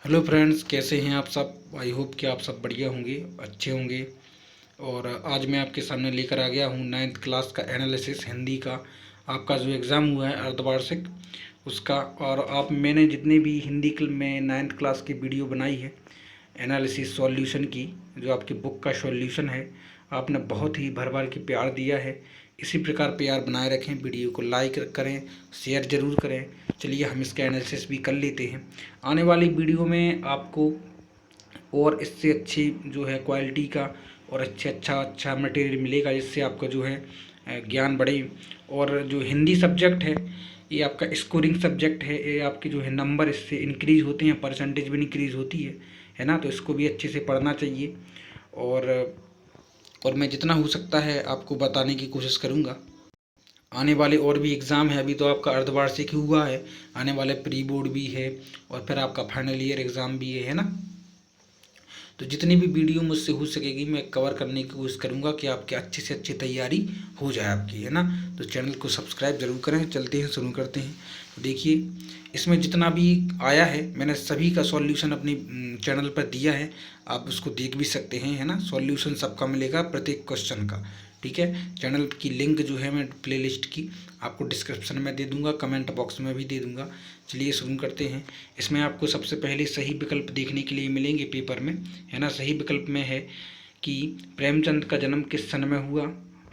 Hello friends, कैसे हैं आप सब। आई होप कि आप सब बढ़िया होंगे, अच्छे होंगे। और आज मैं आपके सामने लेकर आ गया हूँ 9th क्लास का एनालिसिस हिंदी का। आपका जो एग्ज़ाम हुआ है अर्धवार्षिक उसका। और आप मैंने जितने भी हिंदी में 9th क्लास की वीडियो बनाई है एनालिसिस सॉल्यूशन की, जो आपकी बुक का सॉल्यूशन है, आपने बहुत ही भर भर के प्यार दिया है। इसी प्रकार प्यार बनाए रखें, वीडियो को लाइक करें, शेयर ज़रूर करें। चलिए हम इसका एनालिसिस भी कर लेते हैं। आने वाली वीडियो में आपको और इससे अच्छी जो है क्वालिटी का और अच्छा मटेरियल मिलेगा, जिससे आपका जो है ज्ञान बढ़े। और जो हिंदी सब्जेक्ट है ये आपका स्कोरिंग सब्जेक्ट है, ये आपके जो है नंबर इससे इंक्रीज़ होते हैं, परसेंटेज भी इंक्रीज़ होती है ना। तो इसको भी अच्छे से पढ़ना चाहिए। और मैं जितना हो सकता है आपको बताने की कोशिश करूँगा। आने वाले और भी एग्ज़ाम है, अभी तो आपका अर्धवार्षिक ही हुआ है, आने वाले प्री बोर्ड भी है और फिर आपका फाइनल ईयर एग्ज़ाम भी है ना। तो जितनी भी वीडियो मुझसे हो सकेगी मैं कवर करने की कोशिश करूँगा कि आपकी अच्छी से अच्छी तैयारी हो जाए आपकी, है ना। तो चैनल को सब्सक्राइब जरूर करें। चलते हैं, शुरू करते हैं। तो देखिए, इसमें जितना भी आया है मैंने सभी का सॉल्यूशन अपनी चैनल पर दिया है, आप उसको देख भी सकते हैं, है ना। सॉल्यूशन सबका मिलेगा, प्रत्येक क्वेश्चन का। ठीक है, चैनल की लिंक जो है मैं प्लेलिस्ट की आपको डिस्क्रिप्शन में दे दूंगा, कमेंट बॉक्स में भी दे दूंगा। चलिए शुरू करते हैं। इसमें आपको सबसे पहले सही विकल्प देखने के लिए मिलेंगे पेपर में, है ना। सही विकल्प में है कि प्रेमचंद का जन्म किस सन में हुआ,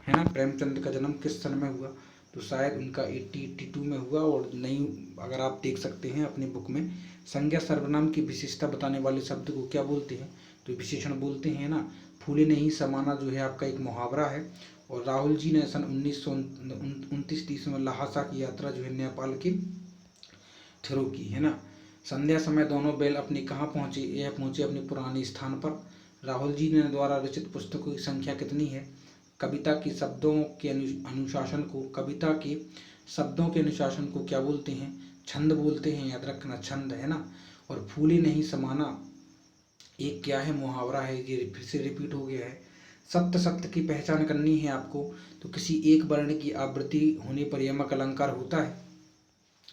है ना। प्रेमचंद का जन्म किस सन में हुआ, तो शायद उनका 80-82 में हुआ। और नहीं, अगर आप देख सकते हैं अपनी बुक में, संज्ञा सर्वनाम की विशेषता बताने वाले शब्द को क्या बोलते हैं, तो विशेषण बोलते हैं ना। फूले नहीं समाना जो है आपका एक मुहावरा है। और राहुल जी ने सन 1929 में लहासा की यात्रा जो है नेपाल के थ्रू की, है ना। संध्या समय दोनों बैल अपने कहाँ पहुँचे, यह पहुँचे अपने पुराने स्थान पर। राहुल जी ने द्वारा रचित पुस्तकों की संख्या कितनी है। कविता के शब्दों के अनुशासन को क्या बोलते हैं, छंद बोलते हैं, याद रखना छंद, है ना। और फूले नहीं समाना एक क्या है, मुहावरा है, ये फिर से रिपीट हो गया है। सत्य सत्य की पहचान करनी है आपको, तो किसी एक वर्ण की आवृत्ति होने पर यमक अलंकार होता है,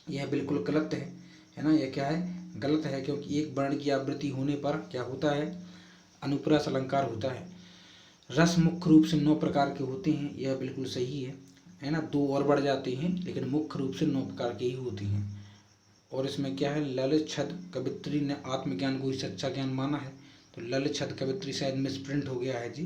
यह बिल्कुल गलत है ना। यह क्या है, गलत है, क्योंकि एक वर्ण की आवृत्ति होने पर क्या होता है, अनुप्रास अलंकार होता है। रस मुख्य रूप से 9 प्रकार के होते हैं, यह बिल्कुल सही है ना। 2 और बढ़ जाते हैं लेकिन मुख्य रूप से 9 प्रकार के ही होते हैं। और इसमें क्या है, ललित छद कवित्री ने आत्मज्ञान को ही सच्चा ज्ञान माना है, तो ललित छद कवित्री शायद मिसप्रिंट हो गया है जी।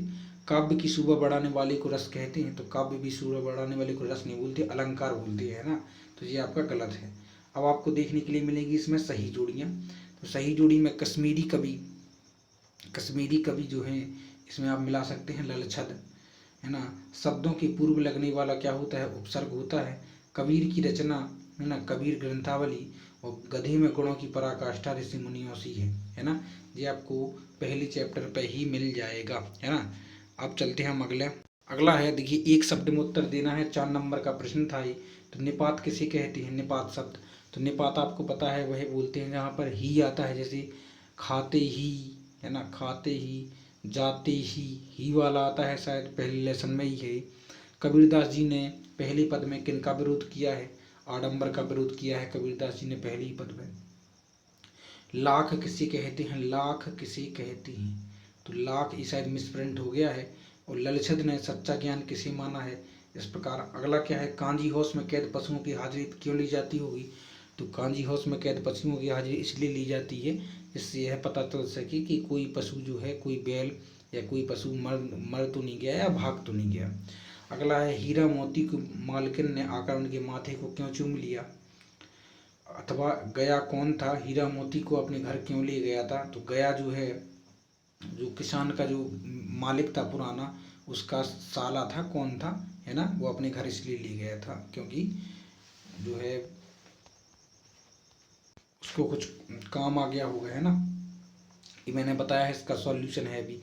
काव्य की शोभा बढ़ाने वाले को रस कहते हैं, तो काव्य भी शोभा बढ़ाने वाले को रस नहीं बोलते, अलंकार बोलते हैं ना। तो ये आपका गलत है। अब आपको देखने के लिए मिलेगी इसमें सही जोड़ियाँ। तो सही जोड़ी में कश्मीरी कवि जो हैं इसमें आप मिला सकते हैं ललित छद, है ना। शब्दों के पूर्व लगने वाला क्या होता है, उपसर्ग होता है। कबीर की रचना, है ना, कबीर ग्रंथावली। और गधे में गुणों की पराकाष्ठा ऋषि मुनियों सी है ना। ये आपको पहले चैप्टर पे ही मिल जाएगा, है ना। अब चलते हैं हम अगला है। देखिए, एक शब्द में उत्तर देना है, 4 नंबर का प्रश्न था ये। तो निपात किसे कहते हैं, निपात शब्द। तो निपात आपको पता है वह बोलते हैं जहाँ पर ही आता है, जैसे खाते ही, है ना, खाते ही, जाते ही वाला आता है, शायद पहले लेसन में ही है। कबीरदास जी ने पहले पद में किनका विरोध किया है, आडंबर का विरोध किया है कबीरदास जी ने पहले ही पद में। लाख किसे कहते हैं, लाख किसे कहते हैं, तो लाख ये शायद मिसप्रिंट हो गया है। और ललछद ने सच्चा ज्ञान किसे माना है, इस प्रकार। अगला क्या है, कांजी हाउस में कैद पशुओं की हाजिरी क्यों ली जाती होगी, तो कांजी हाउस में कैद पशुओं की हाजिरी इसलिए ली जाती है जिससे यह पता चल सके कि कोई पशु जो है, कोई बैल या कोई पशु मर तो नहीं गया या भाग तो नहीं गया। अगला है, हीरा मोती को मालकिन ने आकर उनके माथे को क्यों चूम लिया, अथवा गया कौन था, हीरा मोती को अपने घर क्यों ले गया था। तो गया जो है, जो किसान का जो मालिक था पुराना, उसका साला था, कौन था, है ना, वो अपने घर इसलिए ले गया था क्योंकि जो है उसको कुछ काम आ गया होगा, है ना। ये मैंने बताया है, इसका सॉल्यूशन है अभी।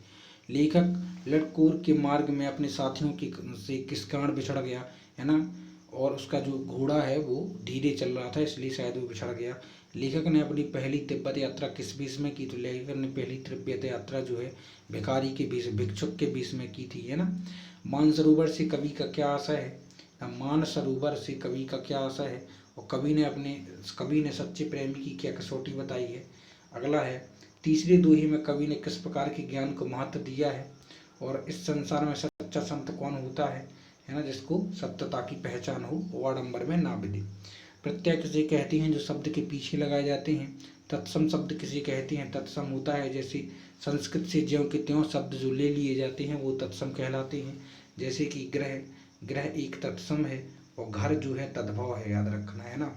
लेखक लटकोर के मार्ग में अपने साथियों की से किस कारण बिछड़ गया, है ना। और उसका जो घोड़ा है वो धीरे चल रहा था इसलिए शायद वो बिछड़ गया। लेखक ने अपनी पहली तिब्बत यात्रा किस बीच में की, तो लेखक ने पहली तिब्बत यात्रा जो है भिखारी के बीच, भिक्षुक के बीच में की थी, है ना। मानसरोवर से कवि का क्या आशय है, मानसरोवर से कवि का क्या आशय है, और कवि ने सच्चे प्रेमी की क्या कसौटी बताई है। अगला है तीसरे दोहे में कवि ने किस प्रकार के ज्ञान को महत्व दिया है, और इस संसार में सच्चा संत कौन होता है ना, जिसको सत्यता की पहचान हो, वाडंबर में ना विधि। प्रत्यय किसे कहते हैं जो शब्द के पीछे लगाए जाते हैं। तत्सम शब्द किसे कहते हैं, तत्सम होता है जैसे संस्कृत से ज्यों के त्यों शब्द जो ले लिए जाते हैं वो तत्सम कहलाते हैं। जैसे कि ग्रह, ग्रह एक तत्सम है, और घर जो है तद्भव है, याद रखना है ना।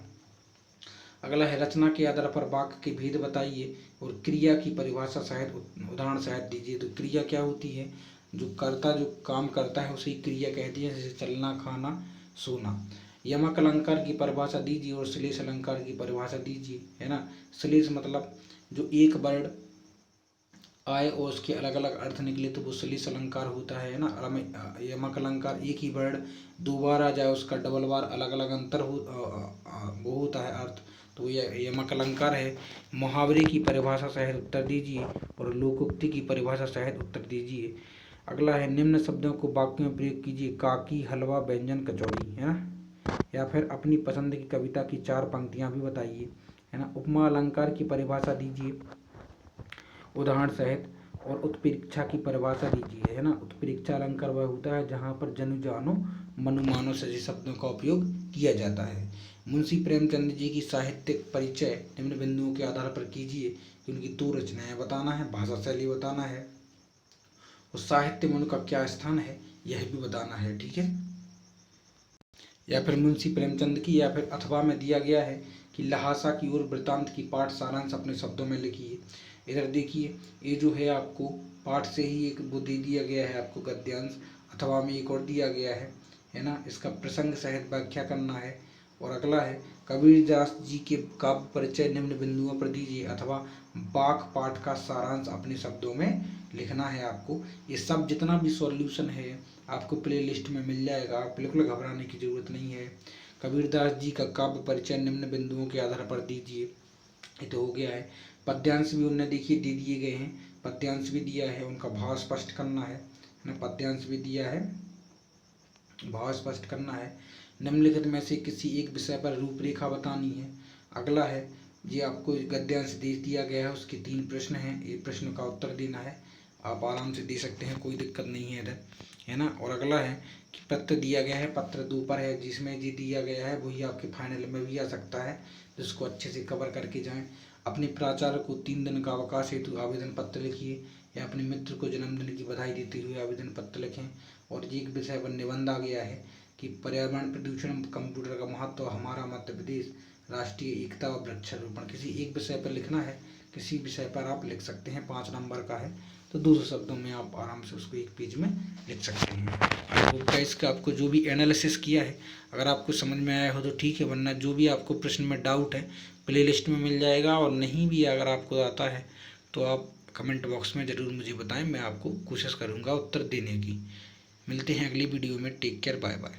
अगला है रचना के आधार पर वाक्य के भेद बताइए, और क्रिया की परिभाषा सहित उदाहरण सहित दीजिए। तो क्रिया क्या होती है, जो कर्ता जो काम करता है उसे क्रिया कहती है, जैसे चलना, खाना, सोना। यमक अलंकार की परिभाषा दीजिए और श्लेष अलंकार की परिभाषा दीजिए, है ना। श्लेष मतलब जो एक वर्ड आए और उसके अलग अलग अर्थ निकले तो वो श्लेष अलंकार होता है ना। यमक अलंकार एक ही वर्ड दो बार आ जाए, उसका डबल बार अलग अलग अंतर हो वो होता है अर्थ, तो यह यमक अलंकार है। मुहावरे की परिभाषा सहित उत्तर दीजिए, और लोकोक्ति की परिभाषा सहित उत्तर दीजिए। अगला है निम्न शब्दों को वाक्य में प्रयोग कीजिए। काकी, हलवा, व्यंजन, कचौड़ी, है ना। या फिर अपनी पसंद की कविता की 4 पंक्तियां भी बताइए, है ना। उपमा अलंकार की परिभाषा दीजिए उदाहरण सहित, और उत्प्रेक्षा की परिभाषा दीजिए, है ना। उत्प्रेक्षा अलंकार वह होता है जहाँ पर जनु जानो मनु मानो से शब्दों का उपयोग किया जाता है। मुंशी प्रेमचंद जी की साहित्यिक परिचय निम्न बिंदुओं के आधार पर कीजिए कि उनकी 2 रचनाएं बताना है, भाषा शैली बताना है, और साहित्य में उनका क्या स्थान है यह भी बताना है, ठीक है। या फिर मुंशी प्रेमचंद की, या फिर अथवा में दिया गया है कि लहासा की ओर वृत्तांत की पाठ सारांश अपने शब्दों में लिखिए। इधर देखिए, ये जो है आपको पाठ से ही एक वो दे दिया गया है आपको गद्यांश, अथवा में एक और दिया गया है ना। इसका प्रसंग सहित व्याख्या करना है। और अगला है कबीरदास जी के काव्य परिचय निम्न बिंदुओं पर दीजिए, अथवा बाक पाठ का सारांश अपने शब्दों में लिखना है आपको। ये सब जितना भी सॉल्यूशन है आपको प्ले लिस्ट में मिल जाएगा, आप बिल्कुल घबराने की जरूरत नहीं है। कबीरदास जी का काव्य परिचय निम्न बिंदुओं के आधार पर दीजिए, ये तो हो गया है। पद्यांश भी उन्हें देखिए दे दिए गए हैं, पद्यांश भी दिया है, उनका भाव स्पष्ट करना है ना। पद्यांश भी दिया है, भाव स्पष्ट करना है। निम्नलिखित में से किसी एक विषय पर रूपरेखा बतानी है। अगला है ये आपको गद्यांश दे दिया गया है, उसके 3 प्रश्न हैं, एक प्रश्न का उत्तर देना है, आप आराम से दे सकते हैं, कोई दिक्कत नहीं है इधर, है ना। और अगला है कि पत्र दिया गया है, पत्र 2 पर है, जिसमें जी दिया गया है वही आपके फाइनल में भी आ सकता है, जिसको अच्छे से कवर करके जाएं। अपने प्राचार्य को 3 दिन का अवकाश हेतु आवेदन पत्र लिखिए, या अपने मित्र को जन्मदिन की बधाई देते हुए आवेदन पत्र लिखें। और एक विषय पर निबंध आ गया है कि पर्यावरण प्रदूषण, कंप्यूटर का महत्व, हमारा मध्य प्रदेश, राष्ट्रीय एकता और वृक्षारोपण। किसी एक विषय पर लिखना है, किसी विषय पर आप लिख सकते हैं, 5 नंबर का है तो 200 शब्दों में आप आराम से उसको एक पेज में लिख सकते हैं। आई होप गाइस का आपको जो भी एनालिसिस किया है अगर आपको समझ में आया हो तो ठीक है, वरना जो भी आपको प्रश्न में डाउट है प्ले लिस्ट में मिल जाएगा, और नहीं भी अगर आपको आता है तो आप कमेंट बॉक्स में ज़रूर मुझे बताएं, मैं आपको कोशिश करूँगा उत्तर देने की। मिलते हैं अगली वीडियो में, टेक केयर, बाय बाय।